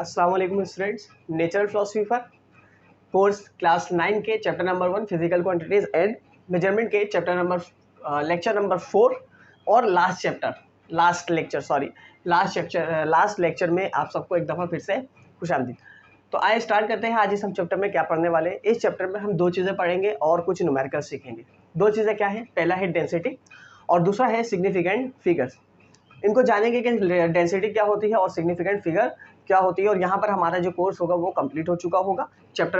अस्सलाम वालेकुम students. Natural philosophy पर कोर्स क्लास 9 के chapter number 1 physical quantities and measurement के चैप्टर नंबर लेक्चर नंबर 4 और लास्ट लेक्चर में आप सबको एक दफ़ा फिर से खुशामदीद। तो आइए स्टार्ट करते हैं। आज इस हम चैप्टर में क्या पढ़ने वाले हैं। इस चैप्टर में हम दो चीज़ें पढ़ेंगे और कुछ न्यूमेरिकल सीखेंगे। दो चीज़ें क्या है, पहला है डेंसिटी और दूसरा है सिग्निफिकेंट फिगर्स। इनको जानेंगे कि डेंसिटी क्या होती है और सिग्निफिकेंट फिगर क्या होती है। और यहाँ पर हमारा जो कोर्स होगा वो कंप्लीट हो चुका होगा। चैप्टर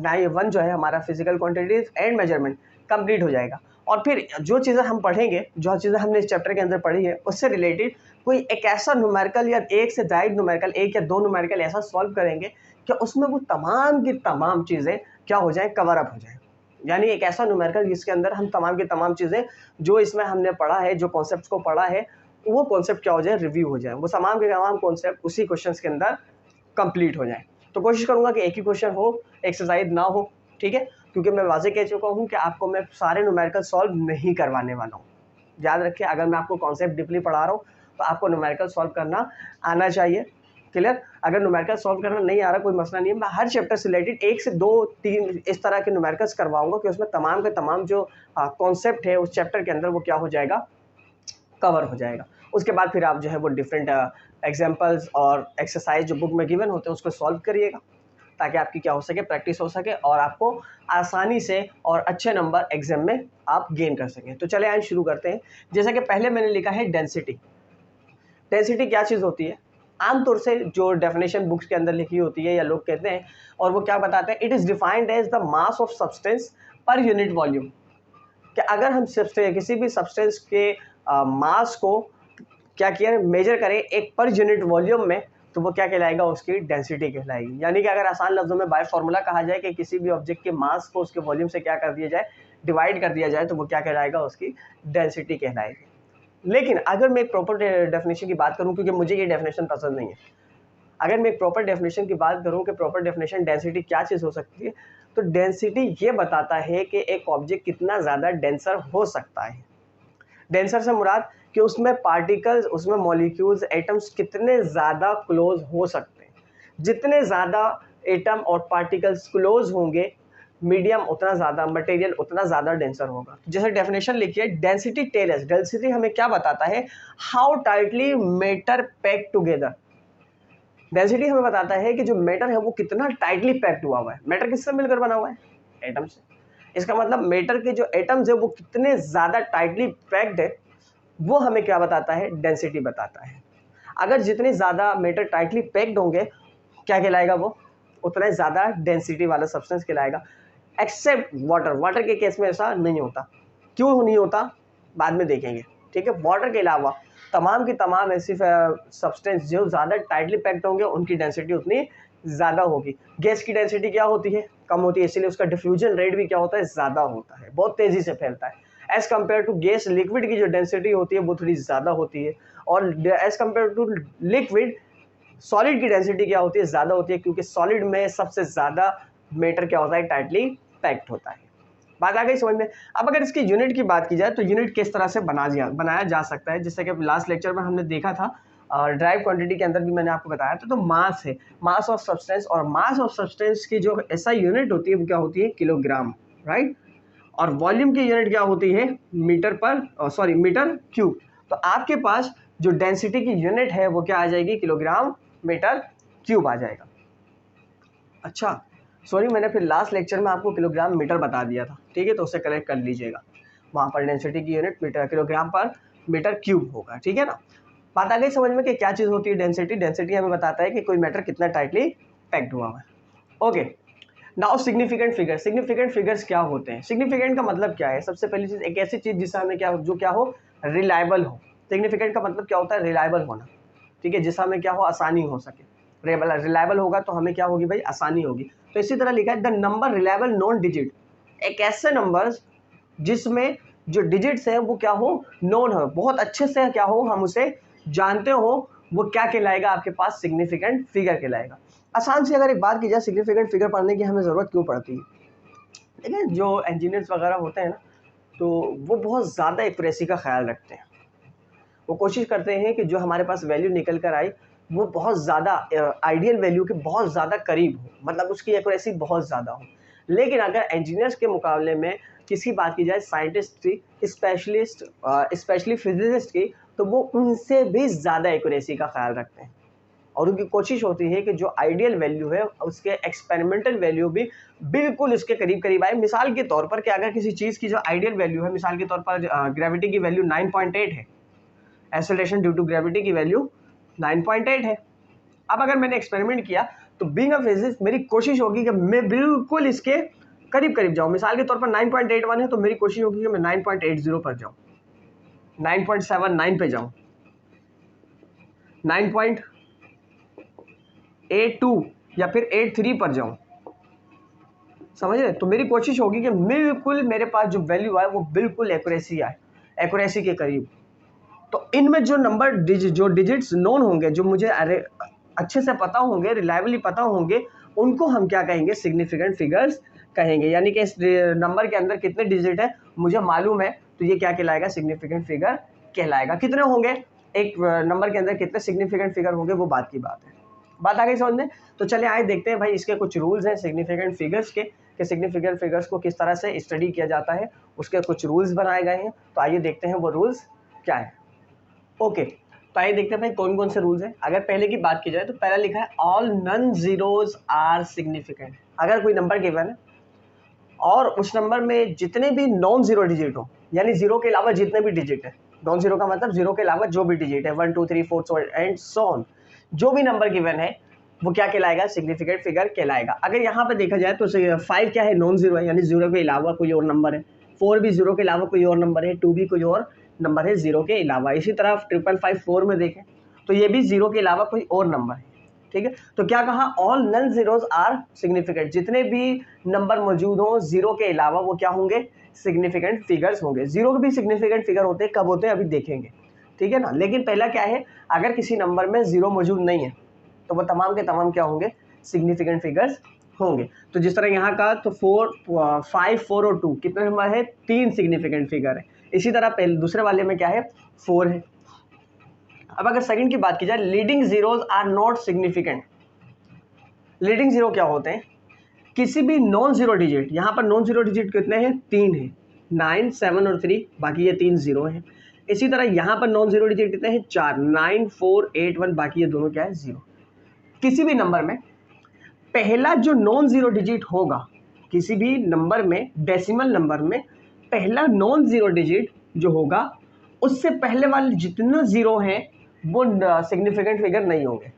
1 जो है हमारा physical quantities and measurement complete हो जाएगा। और फिर जो चीज़ें हम पढ़ेंगे, जो चीज़ें हमने इस चैप्टर के अंदर पढ़ी है उससे रिलेटेड कोई एक ऐसा न्यूमेरिकल या एक से ज़ायद न्यूमेरिकल, एक या दो न्यूमेरिकल ऐसा सॉल्व करेंगे कि उसमें वो तमाम की तमाम चीज़ें क्या हो जाए, कवर अप हो जाए। यानी एक ऐसा न्यूमेरिकल जिसके अंदर हम तमाम की तमाम चीज़ें जो इसमें हमने पढ़ा है, जो कॉन्सेप्ट को पढ़ा है, वो कॉन्सेप्ट क्या हो जाए, रिव्यू हो जाए। वो तमाम के तमाम कॉन्सेप्ट उसी क्वेश्चंस के अंदर कंप्लीट हो जाए। तो कोशिश करूंगा कि एक ही क्वेश्चन हो, एक्सरसाइज ना हो, ठीक है। क्योंकि मैं वाजे कह चुका हूं कि आपको मैं सारे न्यूमेरिकल सॉल्व नहीं करवाने वाला हूं। याद रखिए, अगर मैं आपको कॉन्सेप्ट डीपली पढ़ा रहा हूँ तो आपको न्यूमेरिकल सॉल्व करना आना चाहिए। क्लियर। अगर न्यूमेरिकल सॉल्व करना नहीं आ रहा, कोई मसला नहीं है। मैं हर चैप्टर से रिलेटेड 1 से 2 3 इस तरह के न्यूमेरिकल्स करवाऊंगा कि उसमें तमाम के तमाम जो कॉन्सेप्ट है उस चैप्टर के अंदर वो क्या हो जाएगा, कवर हो जाएगा। उसके बाद फिर आप जो है वो डिफरेंट एग्जांपल्स और एक्सरसाइज जो बुक में गिवन होते हैं उसको सॉल्व करिएगा, ताकि आपकी क्या हो सके, प्रैक्टिस हो सके और आपको आसानी से और अच्छे नंबर एग्जाम में आप गेन कर सकें। तो चले आज शुरू करते हैं। जैसा कि पहले मैंने लिखा है डेंसिटी। डेंसिटी क्या चीज़ होती है? आमतौर से जो डेफिनेशन बुक्स के अंदर लिखी होती है या लोग कहते हैं, और वो क्या बताते हैं, it is defined as the mass of substance per unit volume. कि अगर हम किसी भी सब्सटेंस के मास को क्या किया, मेजर करें एक पर यूनिट वॉल्यूम में, तो वो क्या कहलाएगा, उसकी डेंसिटी कहलाएगी। यानी कि अगर आसान लफ्जों में बाय फॉर्मूला कहा जाए कि किसी भी ऑब्जेक्ट के मास को उसके वॉल्यूम से क्या कर दिया जाए, डिवाइड कर दिया जाए, तो वो क्या कहलाएगा, उसकी डेंसिटी कहलाएगी। लेकिन अगर मैं एक प्रॉपर डेफिनेशन की बात करूं, क्योंकि मुझे ये डेफिनेशन पसंद नहीं है, अगर मैं एक प्रॉपर डेफिनेशन की बात करूं कि प्रॉपर डेफिनेशन डेंसिटी क्या चीज़ हो सकती है, तो डेंसिटी ये बताता है कि एक ऑब्जेक्ट कितना ज़्यादा डेंसर हो सकता है। डेंसर से मुराद कि उसमें पार्टिकल्स, उसमें मॉलिक्यूल्स, एटम्स कितने ज़्यादा क्लोज हो सकते हैं। जितने ज़्यादा एटम और पार्टिकल्स क्लोज होंगे, मीडियम उतना ज़्यादा, मटेरियल उतना ज़्यादा डेंसर होगा। जैसे डेफिनेशन लिखिए, डेंसिटी टेल्स, डेंसिटी हमें क्या बताता है, how tightly matter packed together. Density हमें बताता है कि जो मैटर है वो कितना टाइटली पैक्ड हुआ हुआ है। मैटर किससे मिलकर बना हुआ है, एटम से। इसका मतलब मैटर के जो एटम्स है वो कितने ज़्यादा टाइटली पैक्ड है, वो हमें क्या बताता है, डेंसिटी बताता है। अगर जितने ज़्यादा मैटर टाइटली पैक्ड होंगे, क्या कहलाएगा, वो उतना ज़्यादा डेंसिटी वाला सब्सटेंस कहलाएगा। Except water. वाटर के केस में ऐसा नहीं होता। क्यों नहीं होता, बाद में देखेंगे, ठीक है। वाटर के अलावा तमाम की तमाम ऐसी सब्सटेंस जो ज़्यादा टाइटली पैक्ड होंगे उनकी डेंसिटी उतनी ज़्यादा होगी। गैस की डेंसिटी क्या होती है, कम होती है, इसलिए उसका डिफ्यूजन रेट भी क्या होता है, ज़्यादा होता है, बहुत तेज़ी से फैलता है। As compare to gas, liquid की जो डेंसिटी होती है वो थोड़ी ज़्यादा होती है। और as compare to liquid, solid की डेंसिटी क्या होती है, ज़्यादा होती है, क्योंकि सॉलिड में सबसे ज़्यादा मैटर क्या होता है, टाइटली पैक्ड होता है। बात आ गई समझ में। अब अगर इसकी यूनिट की बात की जाए तो यूनिट किस तरह से बनाया जा सकता है, जैसे कि लास्ट लेक्चर में हमने देखा था, ड्राइव क्वांटिटी के अंदर भी मैंने आपको बताया था। तो मास है, मास ऑफ सब्सटेंस, और मास ऑफ सब्सटेंस की जो ऐसा यूनिट होती है वो क्या होती है, किलोग्राम, राइट। और वॉल्यूम की यूनिट क्या होती है, मीटर क्यूब। तो आपके पास जो डेंसिटी की यूनिट है वो क्या आ जाएगी, किलोग्राम मीटर क्यूब आ जाएगा। अच्छा सॉरी, मैंने फिर लास्ट लेक्चर में आपको किलोग्राम मीटर बता दिया था, ठीक है, तो उससे कलेक्ट कर लीजिएगा। वहाँ पर डेंसिटी की यूनिट मीटर, किलोग्राम पर मीटर क्यूब होगा, ठीक है ना। बात आ गई समझ में कि क्या चीज़ होती है डेंसिटी। डेंसिटी हमें बताता है कि कोई मैटर कितना टाइटली पैक्ड हुआ है। Okay, now significant figure. Significant figures क्या होते हैं, सिग्निफिकेंट का मतलब क्या है? सबसे पहली चीज़, एक ऐसी चीज़ जिससे हमें क्या हो, जो क्या हो, रिलायबल हो। सिग्निफिकेंट का मतलब क्या होता है, रिलायबल होना, ठीक है, जिससे हमें क्या हो, आसानी हो सके। रिलायबल होगा तो हमें क्या होगी भाई, आसानी होगी। तो इसी तरह लिखा है, the number reliable non digit. एक ऐसे नंबर जिसमें जो डिजिट्स हैं वो क्या हो, नोन हो, बहुत अच्छे से क्या हो, हम उसे जानते हो, वो क्या कहलाएगा, आपके पास सिग्निफिकेंट फिगर कहलाएगा। आसान से अगर एक बात की जाए, सिग्निफिकेंट फिगर पढ़ने की हमें ज़रूरत क्यों पड़ती है? देखिए, जो इंजीनियर्स वगैरह होते हैं ना, तो वो बहुत ज़्यादा एक्यूरेसी का ख्याल रखते हैं। वो कोशिश करते हैं कि जो हमारे पास वैल्यू निकल कर आई वो बहुत ज़्यादा आइडियल वैल्यू के बहुत ज़्यादा करीब हो, मतलब उसकी एक्यूरेसी बहुत ज़्यादा हो। लेकिन अगर इंजीनियर्स के मुकाबले में किसी बात की जाए साइंटिस्ट की, स्पेशलिस्ट स्पेशली फिजिसिस्ट की, तो वो उनसे भी ज़्यादा एक्यूरेसी का ख्याल रखते हैं और उनकी कोशिश होती है कि जो आइडियल वैल्यू है उसके एक्सपेरिमेंटल वैल्यू भी बिल्कुल उसके करीब करीब आए। मिसाल के तौर पर कि अगर किसी चीज़ की जो आइडियल वैल्यू है, मिसाल के तौर पर ग्रेविटी की वैल्यू 9.8 है, एक्सेलरेशन ड्यू टू ग्रेविटी की वैल्यू 9.8 है। अब अगर मैंने एक्सपेरिमेंट किया तो बीइंग अ फिजिसिस्ट मेरी कोशिश होगी कि मैं बिल्कुल इसके करीब करीब जाऊँ। मिसाल के तौर पर 9.81 है तो मेरी कोशिश होगी कि मैं 9.80 पर जाऊँ, 9.79 पे जाऊँ, 9.82 या फिर 83 पर जाऊँ, समझ रहे? तो मेरी कोशिश होगी कि बिल्कुल मेरे पास जो वैल्यू आए वो बिल्कुल एक्यूरेसी आए, एक्यूरेसी के करीब। तो इनमें जो नंबर जो डिजिट्स नोन होंगे, जो मुझे अच्छे से पता होंगे, रिलायबली पता होंगे, उनको हम क्या कहेंगे? सिग्निफिकेंट फिगर्स कहेंगे। यानी कि इस नंबर के अंदर कितने डिजिट है मुझे मालूम है, तो ये क्या कहलाएगा? सिग्निफिकेंट फिगर कहलाएगा। कितने होंगे एक नंबर के अंदर, कितने सिग्निफिकेंट फिगर होंगे, वो बात की बात है। बात आ गई समझ में? तो चलिए आइए देखते हैं भाई इसके कुछ रूल्स हैं सिग्निफिकेंट फिगर्स के, कि सिग्निफिकेंट फिगर्स को किस तरह से स्टडी किया जाता है, उसके कुछ रूल्स बनाए गए हैं। तो आइए देखते हैं वो रूल्स क्या है। ओके, तो आइए देखते हैं भाई कौन कौन से रूल्स हैं। अगर पहले की बात की जाए तो पहला लिखा है all non zeros are significant. अगर कोई नंबर गिवन है और उस नंबर में जितने भी नॉन जीरो डिजिट हो, यानी जीरो के अलावा जितने भी डिजिट है, नॉन जीरो का मतलब जीरो के अलावा जो भी डिजिट है, 1 2 3 4 एंड सो ऑन, जो भी नंबर गिवन है वो क्या कहलाएगा? सिग्निफिकेंट फिगर कहलाएगा। अगर यहाँ पे देखा जाए तो 5 क्या है? नॉन जीरो है, यानी जीरो के अलावा कोई और नंबर है। 4 भी जीरो के अलावा कोई और नंबर है। 2 भी कोई और नंबर है जीरो के अलावा। इसी तरह 555 में देखें तो ये भी जीरो के अलावा कोई और नंबर है। ठीक है, तो क्या कहा? All non zeros are significant. जितने भी नंबर मौजूद हो जीरो के अलावा वो क्या होंगे? सिग्निफिकेंट फिगर्स होंगे। जीरो के भी सिग्निफिकेंट फिगर होते हैं, कब होते हैं अभी देखेंगे, ठीक है ना। लेकिन पहला क्या है? अगर किसी नंबर में जीरो मौजूद नहीं है तो वो तमाम के तमाम क्या होंगे? सिग्निफिकेंट फिगर्स होंगे। तो जिस तरह यहाँ का तो 4 5 4 और 2 कितने नंबर है? 3 सिग्निफिकेंट फिगर है। इसी तरह पहले दूसरे वाले में क्या है? 4 है। अब अगर सेकंड की बात की जाए, leading zeros are not significant. Leading zero क्या होते हैं? किसी भी नॉन जीरो डिजिट, यहाँ पर नॉन जीरो डिजिट कितने हैं? 3 है, 9 7 और 3, बाकी ये 3 जीरो हैं। इसी तरह यहाँ पर नॉन जीरो डिजिट कितने हैं? 4 9 4 8 1, बाकी ये दोनों क्या है? जीरो। किसी भी नंबर में पहला जो नॉन जीरो डिजिट होगा, किसी भी नंबर में, डेसिमल नंबर में पहला नॉन जीरो डिजिट जो होगा उससे पहले वाले जितने जीरो हैं वो सिग्निफिकेंट फिगर नहीं होंगे।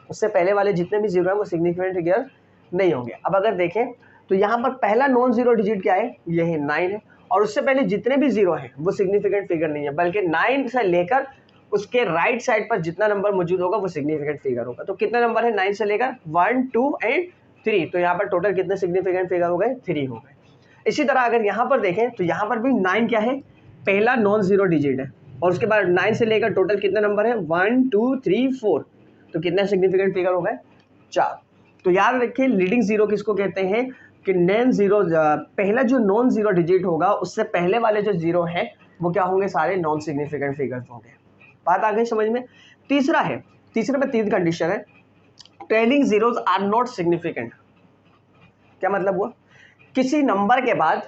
उससे पहले वाले जितने भी जीरो हैं वो सिग्निफिकेंट फिगर नहीं होंगे। अब अगर देखें तो यहाँ पर पहला नॉन जीरो डिजिट क्या है? ये है 9 है, और उससे पहले जितने भी जीरो हैं वो सिग्निफिकेंट फिगर नहीं है, बल्कि 9 से लेकर उसके राइट साइड पर जितना नंबर मौजूद होगा वो सिग्निफिकेंट फिगर होगा। तो कितने नंबर है 9 से लेकर? 1 2 एंड 3। तो यहाँ पर टोटल कितने सिग्निफिकेंट फिगर हो गए? 3 हो गए। इसी तरह अगर यहाँ पर देखें तो यहाँ पर भी 9 क्या है? पहला नॉन जीरो डिजिट है, और उसके बाद 9 से लेकर टोटल कितने नंबर है? 1 2 3 4। तो कितने सिग्निफिकेंट फिगर हो गए? 4। तो याद रखिए लीडिंग जीरो किसको कहते हैं? कि नॉन जीरो, पहला जो नॉन जीरो डिजिट होगा उससे पहले वाले जो जीरो हैं वो क्या होंगे? सारे नॉन सिग्निफिकेंट फिगर्स होंगे। बात आ गई समझ में? तीसरा है, तीसरे में 3 कंडीशन है। Trailing zeros are not significant. क्या मतलब हुआ? किसी नंबर के बाद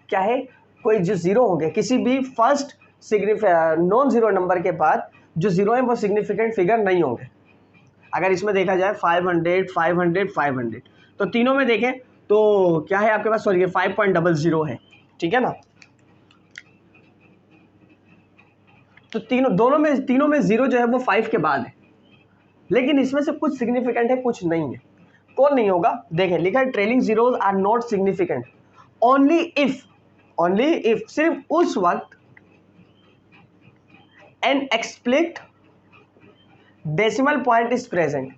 क्या है? कोई जो जीरो होंगे, किसी भी फर्स्ट नॉन जीरो नंबर के बाद जो जीरो है वो सिग्निफिकेंट फिगर नहीं होंगे। अगर इसमें देखा जाए 500 500 500, तो तीनों में देखें तो क्या है आपके पास? सॉरी 5.00 है, ठीक है ना। तो तीनों में जीरो जो है वो 5 के बाद है, लेकिन इसमें से कुछ सिग्निफिकेंट है कुछ नहीं है। कौन नहीं होगा? देखें लिखा है trailing zeros are not significant only if, सिर्फ उस वक्त an explicit decimal point is present,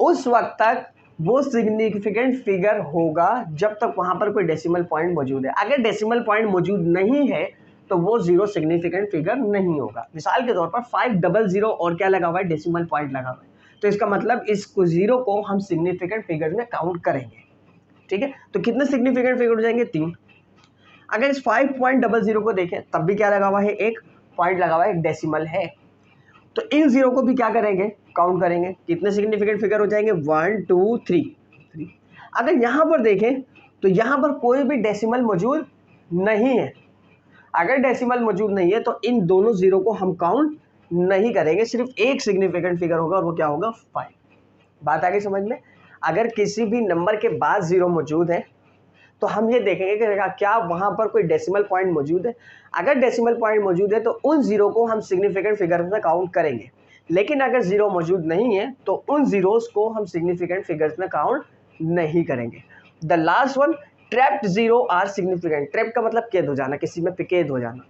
उस वक्त तक वो सिग्निफिकेंट फिगर होगा जब तक वहां पर कोई डेसिमल पॉइंट मौजूद है। अगर डेसिमल पॉइंट मौजूद नहीं है तो वो जीरो सिग्निफिकेंट फिगर नहीं होगा। मिसाल के तौर पर 500 और क्या लगा हुआ है? डेसिमल पॉइंट लगा हुआ है, तो इसका मतलब इस जीरो को हम सिग्निफिकेंट फिगर में काउंट करेंगे, ठीक है। तो कितने सिग्निफिकेंट फिगर हो जाएंगे? 3। अगर इस 5.00 को देखें तब भी क्या लगा हुआ है? एक पॉइंट लगा हुआ है, एक डेसिमल है। तो इन जीरो को भी क्या करेंगे? काउंट करेंगे, कितने सिग्निफिकेंट फिगर हो जाएंगे, 1 2 3। अगर यहाँ पर देखें तो यहाँ पर कोई भी डेसिमल मौजूद नहीं है। अगर डेसिमल मौजूद नहीं है तो इन दोनों जीरो को हम काउंट नहीं करेंगे, सिर्फ एक सिग्निफिकेंट फिगर होगा और वो क्या होगा, 5। बात आ गई समझ में। अगर किसी भी नंबर के बाद जीरो मौजूद है तो हम ये देखेंगे कि क्या वहाँ पर कोई डेसिमल पॉइंट मौजूद है। अगर डेसिमल पॉइंट मौजूद है तो उन जीरो को हम सिग्निफिकेंट फिगर में काउंट करेंगे, लेकिन अगर जीरो मौजूद नहीं है तो उन जीरोस को हम सिग्निफिकेंट फिगर्स में काउंट नहीं करेंगे। The last one, trapped zero are significant. Trap का मतलब कैद हो जाना, किसी में कैद हो जाना।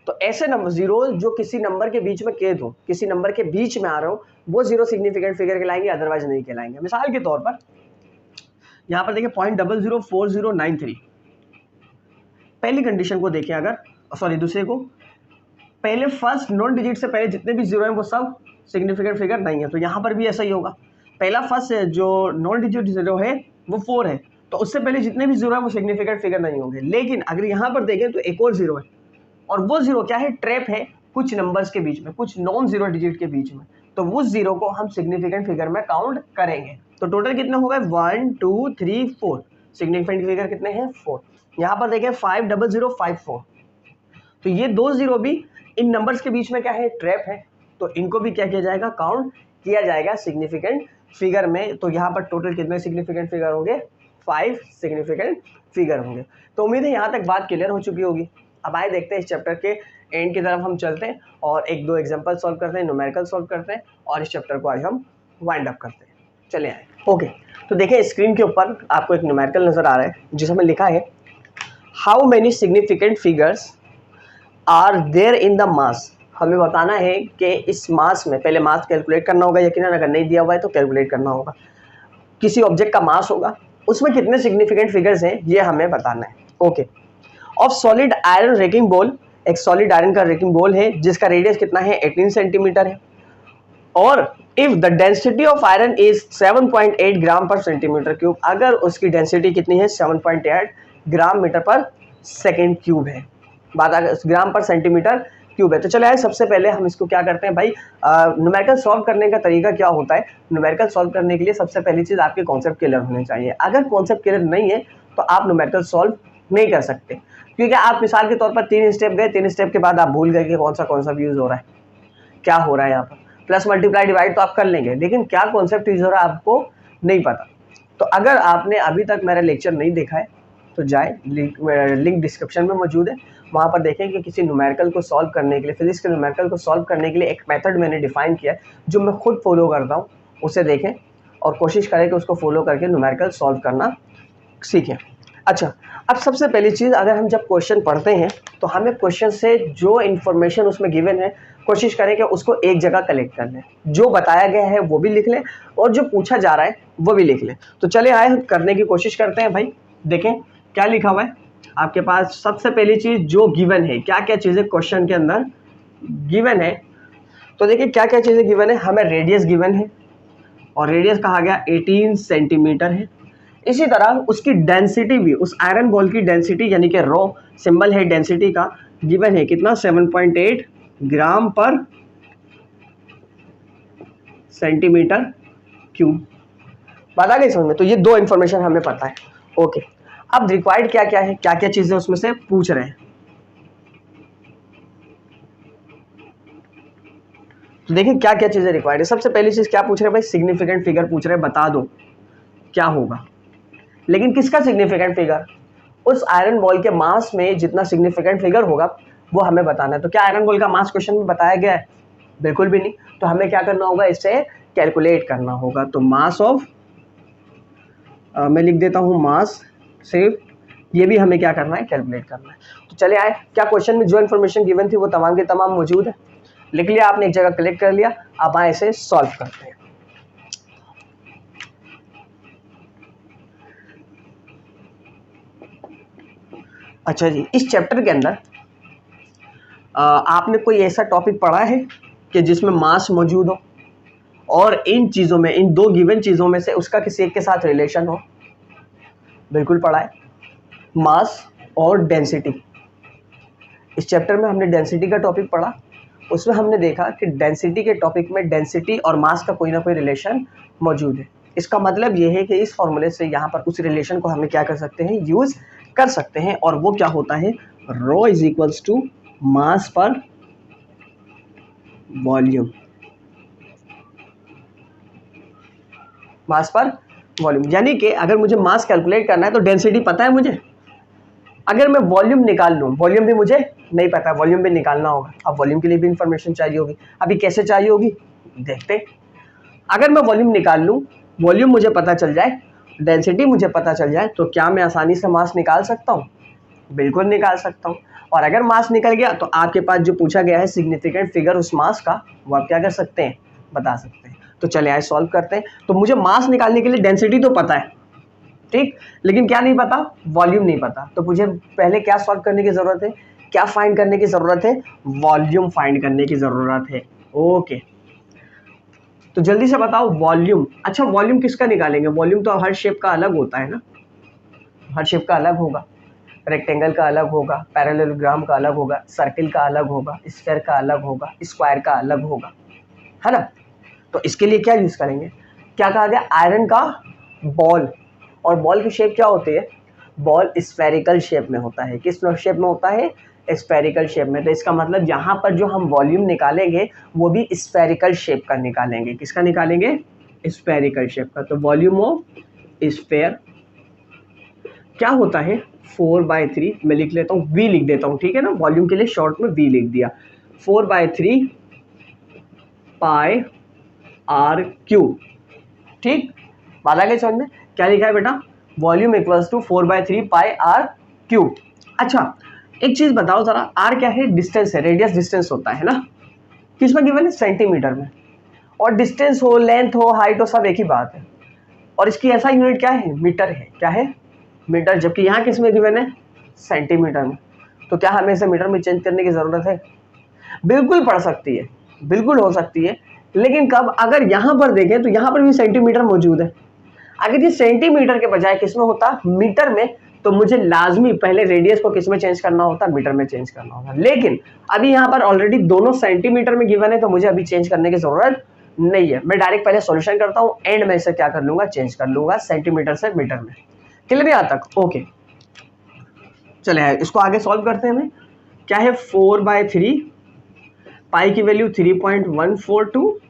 तो ऐसे नंबर जीरो जो किसी नंबर के बीच में कैद हो, किसी नंबर के बीच में आ रहे हो, वो जीरो सिग्निफिकेंट फिगर कहलाएंगे, अदरवाइज नहीं कहलाएंगे। मिसाल के तौर पर यहाँ पर देखिए 0.004093। पहली कंडीशन को देखें, अगर सॉरी दूसरे को, पहले फर्स्ट नॉन डिजिट से पहले जितने भी जीरो हैं वो सब सिग्निफिकेंट फिगर नहीं है। तो यहाँ पर भी ऐसा ही होगा, पहला फर्स्ट जो नॉन डिजिट जीरो है वो 4 है, तो उससे पहले जितने भी जीरो है वो सिग्निफिकेंट फिगर नहीं होंगे। लेकिन अगर यहाँ पर देखें तो एक और जीरो है, और वो जीरो क्या है, ट्रैप है कुछ नंबर्स के बीच में, कुछ नॉन जीरो डिजिट के बीच में, तो उस जीरो को हम सिग्निफिकेंट फिगर में काउंट करेंगे। तो टोटल कितना होगा, 1 2 3 4। सिग्निफिकेंट फिगर कितने हैं, 4। यहाँ पर देखें 50054। तो ये दो जीरो भी इन नंबर्स के बीच में क्या है, ट्रैप है, तो इनको भी क्या किया जाएगा, काउंट किया जाएगा सिग्निफिकेंट फिगर में। तो यहाँ पर टोटल कितने सिग्निफिकेंट फिगर होंगे, 5 सिग्निफिकेंट फिगर होंगे। तो उम्मीद है यहाँ तक बात क्लियर हो चुकी होगी। अब आए देखते हैं इस चैप्टर के एंड की तरफ हम चलते हैं और एक दो एग्जांपल सॉल्व करते हैं, न्यूमेरिकल सॉल्व करते हैं और इस चैप्टर को आज हम वाइंड अप करते हैं। चले आए। ओके, तो देखिए स्क्रीन के ऊपर आपको एक न्यूमेरिकल नजर आ रहा है जिसमें लिखा है how many significant figures are there in the mass. हमें बताना है कि इस मास में, पहले मास कैलकुलेट करना होगा यकीनन, अगर नहीं दिया हुआ है तो कैलकुलेट करना होगा। किसी ऑब्जेक्ट का मास होगा, उसमें कितने सिग्निफिकेंट फिगर्स हैं ये हमें बताना है। Okay, of solid iron racking ball, एक सॉलिड आयरन का रेकिंग बॉल है जिसका रेडियस कितना है, 18 सेंटीमीटर है, और if the density of iron is 7.8 ग्राम पर सेंटीमीटर क्यूब, अगर उसकी डेंसिटी कितनी है, 7.8 ग्राम मीटर पर सेकेंड क्यूब है। बात आ ग्राम पर सेंटीमीटर क्यूब है। तो चले आए, सबसे पहले हम इसको क्या करते हैं भाई, न्यूमेरिकल सॉल्व करने का तरीका क्या होता है। न्यूमेरिकल सॉल्व करने के लिए सबसे पहली चीज़ आपके कॉन्सेप्ट क्लियर होने चाहिए। अगर कॉन्सेप्ट क्लियर नहीं है तो आप न्यूमेरिकल सॉल्व नहीं कर सकते, क्योंकि आप मिसाल के तौर पर 3 स्टेप गए, 3 स्टेप के बाद आप भूल गए कि कौन सा यूज़ हो रहा है, क्या हो रहा है यहाँ पर। प्लस मल्टीप्लाई डिवाइड तो आप कर लेंगे, लेकिन क्या कॉन्सेप्ट यूज हो रहा है आपको नहीं पता। तो अगर आपने अभी तक मेरा लेक्चर नहीं देखा है तो जाए, लिंक डिस्क्रिप्शन में मौजूद है, वहाँ पर देखें कि किसी न्यूमेरिकल को सॉल्व करने के लिए, फिजिक्स के न्यूमेरिकल को सॉल्व करने के लिए एक मेथड मैंने डिफाइन किया है जो मैं खुद फॉलो करता हूँ, उसे देखें और कोशिश करें कि उसको फॉलो करके न्यूमेरिकल सॉल्व करना सीखें। अच्छा, अब सबसे पहली चीज़, अगर हम जब क्वेश्चन पढ़ते हैं तो हमें क्वेश्चन से जो इन्फॉर्मेशन उसमें गिवन है कोशिश करें कि उसको एक जगह कलेक्ट कर लें, जो बताया गया है वो भी लिख लें और जो पूछा जा रहा है वो भी लिख लें। तो चले आए करने की कोशिश करते हैं भाई। देखें क्या लिखा हुआ है आपके पास। सबसे पहली चीज़ जो गिवन है, क्या क्या चीज़ें क्वेश्चन के अंदर गिवन है, तो देखिए क्या क्या चीज़ें गिवन है। हमें रेडियस गिवन है और रेडियस कहा गया 18 सेंटीमीटर है। इसी तरह उसकी डेंसिटी भी, उस आयरन बॉल की डेंसिटी यानी कि रो सिंबल है डेंसिटी का, गिवन है कितना, 7.8 ग्राम पर सेंटीमीटर क्यूब। बात आ गई समझ में। तो ये दो इंफॉर्मेशन हमें पता है। ओके, अब रिक्वायर्ड क्या क्या है, क्या क्या चीजें उसमें से पूछ रहे हैं। तो देखिए क्या क्या चीजें रिक्वायर्ड है। सबसे पहली चीज क्या पूछ रहे हैं भाई, सिग्निफिकेंट फिगर पूछ रहे हैं, बता दो क्या होगा। लेकिन किसका सिग्निफिकेंट फिगर, उस आयरन बॉल के मास में जितना सिग्निफिकेंट फिगर होगा वो हमें बताना है। तो क्या आयरन बॉल का मास क्वेश्चन में बताया गया है, बिल्कुल भी नहीं। तो हमें क्या करना होगा, इसे कैलकुलेट करना होगा। तो मास ऑफ, मैं लिख देता हूँ मास, सिर्फ ये भी हमें क्या करना है, कैलकुलेट करना है। तो चले आए, क्या क्वेश्चन में जो इन्फॉर्मेशन गिवन थी वो तमाम के तमाम मौजूद है, लिख लिया आपने, एक जगह कलेक्ट कर लिया। अब आए इसे सॉल्व करते हैं। अच्छा जी, इस चैप्टर के अंदर आपने कोई ऐसा टॉपिक पढ़ा है कि जिसमें मास मौजूद हो और इन चीज़ों में, इन दो गिवन चीज़ों में से उसका किसी एक के साथ रिलेशन हो? बिल्कुल पढ़ा है, मास और डेंसिटी। इस चैप्टर में हमने डेंसिटी का टॉपिक पढ़ा उसमें हमने देखा कि डेंसिटी के टॉपिक में डेंसिटी और मास का कोई ना कोई रिलेशन मौजूद है। इसका मतलब ये है कि इस फॉर्मूले से यहाँ पर उस रिलेशन को हमें क्या कर सकते हैं, यूज़ कर सकते हैं, और वो क्या होता है, रो इज इक्वल्स टू मास पर वॉल्यूम, मास पर वॉल्यूम। यानी कि अगर मुझे मास कैलकुलेट करना है तो डेंसिटी पता है मुझे, अगर मैं वॉल्यूम निकाल लूँ, वॉल्यूम भी मुझे नहीं पता, वॉल्यूम भी निकालना होगा। अब वॉल्यूम के लिए भी इंफॉर्मेशन चाहिए होगी, अभी कैसे चाहिए होगी देखते। अगर मैं वॉल्यूम निकाल लूँ, वॉल्यूम मुझे पता चल जाए, डेंसिटी मुझे पता चल जाए, तो क्या मैं आसानी से मास निकाल सकता हूँ? बिल्कुल निकाल सकता हूँ। और अगर मास निकल गया तो आपके पास जो पूछा गया है सिग्निफिकेंट फिगर उस मास का, वो आप क्या कर सकते हैं, बता सकते हैं। तो चले आए सॉल्व करते हैं। तो मुझे मास निकालने के लिए डेंसिटी तो पता है, ठीक, लेकिन क्या नहीं पता, वॉल्यूम नहीं पता। तो मुझे पहले क्या सॉल्व करने की ज़रूरत है, क्या फाइंड करने की ज़रूरत है, वॉल्यूम फाइंड करने की ज़रूरत है। ओके, तो जल्दी से बताओ वॉल्यूम। अच्छा, वॉल्यूम किसका निकालेंगे? वॉल्यूम तो हर शेप का अलग होता है ना, हर शेप का अलग होगा, रेक्टेंगल का अलग होगा, पैरेललोग्राम का अलग होगा, सर्किल का अलग होगा, स्फीयर का अलग होगा, स्क्वायर का अलग होगा, है ना। तो इसके लिए क्या यूज़ करेंगे, क्या कहा गया, आयरन का बॉल। और बॉल की शेप क्या होती है, बॉल स्फेरिकल शेप में होता है। किस शेप में होता है, स्फेरिकल शेप में। तो इसका मतलब यहाँ पर जो हम वॉल्यूम निकालेंगे वो भी स्फेरिकल शेप का निकालेंगे। किसका निकालेंगे, स्फेरिकल शेप का। तो वॉल्यूम ऑफ स्फेयर क्या होता है, 4/3, मैं लिख लेता हूँ, v लिख देता हूँ, ठीक है ना, वॉल्यूम के लिए शॉर्ट में v लिख दिया, 4/3 पाई r क्यूब। ठीक, बात आ गई समझ में। क्या लिखा है बेटा, volume equals to 4/3 pi r cube. अच्छा, एक चीज बताओ जरा, r क्या है, डिस्टेंस है, रेडियस डिस्टेंस होता है ना, किसमें गिवन है, सेंटीमीटर में। और डिस्टेंस हो, लेंथ हो, हाइट हो, सब एक ही बात है। और इसकी ऐसा यूनिट क्या है, मीटर है। क्या है, मीटर। जबकि यहाँ किस में गिवन है, सेंटीमीटर में। तो क्या हमें इसे मीटर में चेंज करने की ज़रूरत है? बिल्कुल पड़ सकती है, बिल्कुल हो सकती है, लेकिन कब, अगर यहाँ पर देखें तो यहाँ पर भी सेंटीमीटर मौजूद है। अगर ये सेंटीमीटर के बजाय किस में होता, मीटर में, तो मुझे लाजमी पहले रेडियस को किस में चेंज करना होता, मीटर में चेंज करना होगा। लेकिन अभी यहाँ पर ऑलरेडी दोनों सेंटीमीटर में गिवन है, तो मुझे अभी चेंज करने की ज़रूरत नहीं है। मैं डायरेक्ट पहले सॉल्यूशन करता हूँ, एंड में इसे क्या कर लूँगा, चेंज कर लूँगा सेंटीमीटर से मीटर में। क्लियर है यहाँ तक? ओके, चले इसको आगे सॉल्व करते हैं। हमें क्या है, 4/3, पाई की वैल्यू 3.142,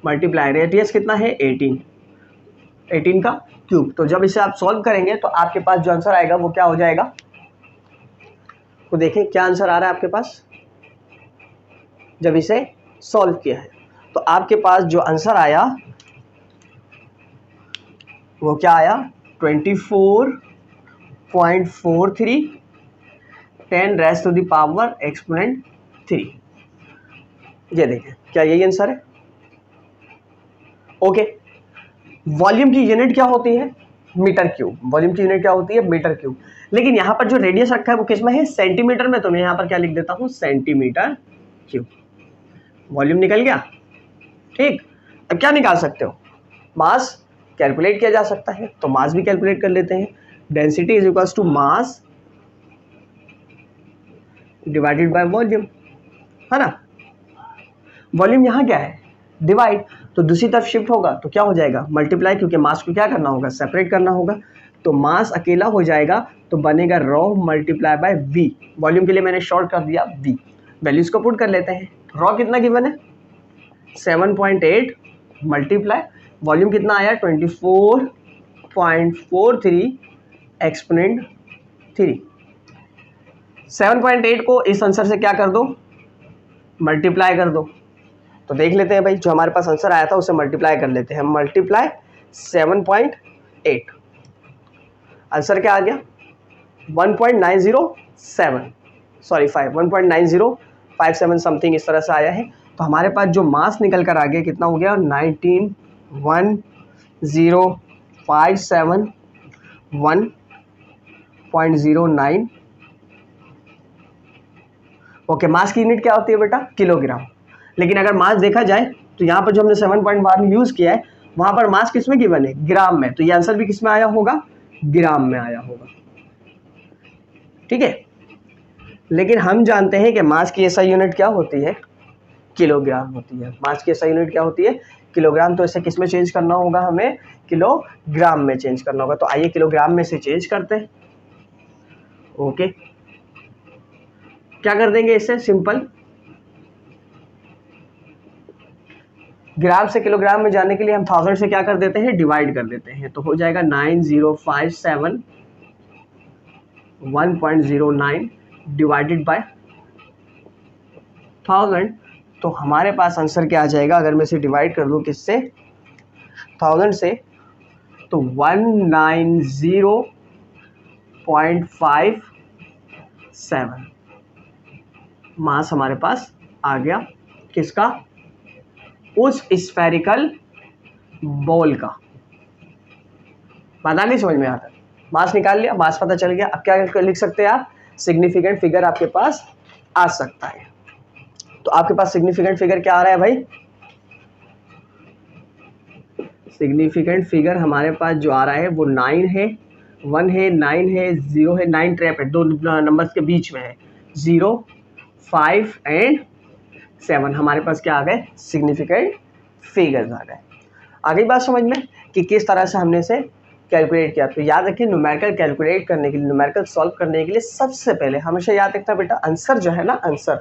मल्टीप्लाई रेडियस कितना है, 18 का क्यूब। तो जब इसे आप सॉल्व करेंगे तो आपके पास जो आंसर आएगा वो क्या हो जाएगा, तो देखें क्या आंसर आ रहा है आपके पास। जब इसे सॉल्व किया है तो आपके पास जो आंसर आया वो क्या आया, 24.43 10⁻³ एक्सपोनेंट 3। ये देखें, क्या यही आंसर है? ओके, वॉल्यूम की यूनिट क्या होती है, मीटर क्यूब। वॉल्यूम की यूनिट क्या होती है, मीटर क्यूब। लेकिन यहाँ पर जो रेडियस रखा है वो किस में है, सेंटीमीटर में। तो मैं यहाँ पर क्या लिख देता हूँ, सेंटीमीटर क्यूब। वॉल्यूम निकल गया, ठीक। अब क्या निकाल सकते हो, मास कैलकुलेट किया जा सकता है, तो मास भी कैलकुलेट कर लेते हैं। Density is equals to mass divided by volume, है ना। वॉल्यूम यहाँ क्या है, डिवाइड, तो दूसरी तरफ शिफ्ट होगा तो क्या हो जाएगा, मल्टीप्लाई, क्योंकि मास को क्या करना होगा, सेपरेट करना होगा। तो मास अकेला हो जाएगा तो बनेगा rho multiply by V. Volume के लिए मैंने शॉर्ट कर दिया वी। वैल्यूज को पुट कर लेते हैं। रॉ कितना गिवन है, 7.8 मल्टीप्लाई वॉल्यूम कितना आया, 24.43 एक्सपोनेंट 3। 7.8 को इस आंसर से क्या कर दो, मल्टीप्लाई कर दो। तो देख लेते हैं भाई, जो हमारे पास आंसर आया था उसे मल्टीप्लाई कर लेते हैं। मल्टीप्लाई 7.8, आंसर क्या आ गया, 1.907, सॉरी 1.9057 समथिंग इस तरह से आया है। तो हमारे पास जो मास निकल कर आ गया कितना हो गया, 19,1051.09। ओके, मास की यूनिट क्या होती है बेटा, किलोग्राम। लेकिन अगर मास देखा जाए तो यहाँ पर जो हमने 7.1 यूज किया है वहां पर मास किस में गिवन है, ग्राम में। तो ये आंसर भी किस में आया होगा, ग्राम में आया होगा, ठीक है। लेकिन हम जानते हैं कि मास की ऐसा यूनिट क्या होती है, किलोग्राम होती है। मास की SI यूनिट क्या होती है? किलोग्राम। तो इसे किस में चेंज करना होगा? हमें किलोग्राम में चेंज करना होगा। तो आइए किलोग्राम में से चेंज करते हैं। ओके, क्या कर देंगे इससे? सिंपल, ग्राम से किलोग्राम में जाने के लिए हम 1000 से क्या कर देते हैं? डिवाइड कर देते हैं। तो हो जाएगा 9057 1.09 डिवाइडेड बाय 1000। तो हमारे पास आंसर क्या आ जाएगा? अगर मैं इसे डिवाइड कर दूं किससे? 1000 से, तो 190.57 मास हमारे पास आ गया। किसका? उस स्फेरिकल बॉल का। बात आ गई समझ में? आता मास निकाल लिया, मास पता चल गया। अब क्या लिख सकते हैं आप? सिग्निफिकेंट फिगर आपके पास आ सकता है। तो आपके पास सिग्निफिकेंट फिगर क्या आ रहा है भाई? सिग्निफिकेंट फिगर हमारे पास जो आ रहा है वो 9 है, 1 है, 9 है, 0 है, 9 ट्रैप है, 2 नंबर्स के बीच में है, 0, 5 एंड 7 हमारे पास क्या आ गए? सिग्निफिकेंट फिगर्स आ गए। आ गई बात समझ में कि किस तरह से हमने इसे कैलकुलेट किया? तो याद रखिए, न्यूमेरिकल कैलकुलेट करने के लिए, न्यूमेरिकल सॉल्व करने के लिए सबसे पहले हमेशा याद रखना बेटा, आंसर जो है ना, आंसर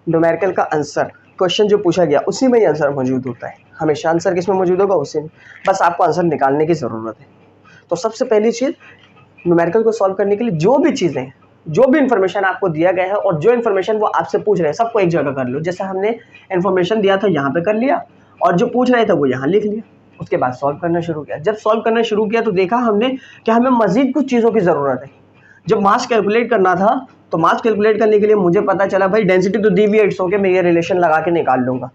न्यूमेरिकल का आंसर, क्वेश्चन जो पूछा गया उसी में ही आंसर मौजूद होता है। हमेशा आंसर किस में मौजूद होगा? उसी में। बस आपको आंसर निकालने की ज़रूरत है। तो सबसे पहली चीज़, न्यूमेरिकल को सॉल्व करने के लिए जो भी चीज़ें, जो भी इन्फॉर्मेशन आपको दिया गया है और जो इन्फॉर्मेशन वो आपसे पूछ रहे हैं, सबको एक जगह कर लो। जैसे हमने इन्फॉर्मेशन दिया था यहाँ पे कर लिया, और जो पूछ रहे थे वो यहाँ लिख लिया। उसके बाद सॉल्व करना शुरू किया। जब सॉल्व करना शुरू किया तो देखा हमने कि हमें मजीद कुछ चीज़ों की ज़रूरत है। जब मास कैलकुलेट करना था, तो मास कैलकुलेट करने के लिए मुझे पता चला भाई डेंसिटी तो दी हुई है, सो के मैं ये रिलेशन लगा के निकाल लूँगा।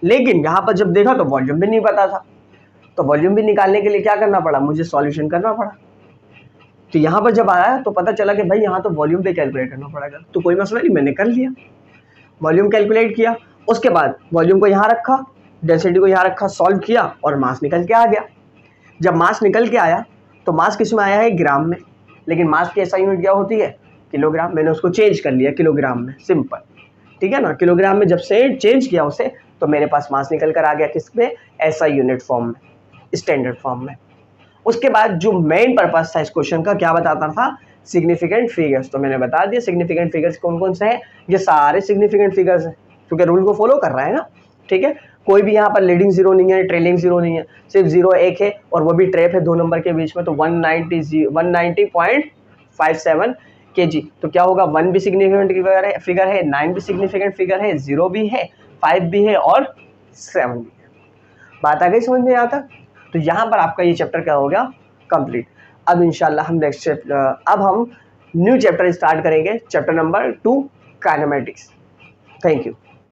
लेकिन यहाँ पर जब देखा तो वॉल्यूम भी नहीं पता था। तो वॉल्यूम भी निकालने के लिए क्या करना पड़ा? मुझे सॉल्यूशन करना पड़ा। तो यहाँ पर जब आया तो पता चला कि भाई यहाँ तो वॉल्यूम पे कैलकुलेट करना पड़ेगा। तो कोई मसला नहीं, मैंने कर लिया, वॉल्यूम कैलकुलेट किया। उसके बाद वॉल्यूम को यहाँ रखा, डेंसिटी को यहाँ रखा, सॉल्व किया और मास निकल के आ गया। जब मास निकल के आया तो मास किस में आया है? ग्राम में। लेकिन मास की SI यूनिट क्या होती है? किलोग्राम। मैंने उसको चेंज कर लिया किलोग्राम में, सिंपल, ठीक है ना। किलोग्राम में जब से चेंज किया उसे, तो मेरे पास मास निकल कर आ गया किस में? SI यूनिट फॉर्म में, स्टैंडर्ड फॉर्म में। उसके बाद जो मेन पर्पस था इस क्वेश्चन का, क्या बताता था? Significant figures. तो मैंने बता दिया सिग्निफिकेंट फिगर्स कौन कौन से हैं। ये सारे सिग्निफिकेंट फिगर्स हैं, क्योंकि रूल को फॉलो कर रहा है ना, ठीक है। कोई भी यहाँ पर लीडिंग जीरो नहीं है, ट्रेलिंग जीरो नहीं है, सिर्फ जीरो एक है, और वो भी ट्रैप है 2 नंबर के बीच में। तो 190.57 kg। तो क्या होगा? 1 भी सिग्निफिकेंट फिगर है, 9 भी सिग्निफिकेंट फिगर है, 0 भी है, 5 भी है और 7 भी है। बात आ गई समझ में? यहाँ तक। तो यहाँ पर आपका ये चैप्टर क्या हो गया? कंप्लीट। अब इंशाल्लाह हम नेक्स्ट अब हम न्यू चैप्टर स्टार्ट करेंगे, chapter number 2 kinematics. Thank you.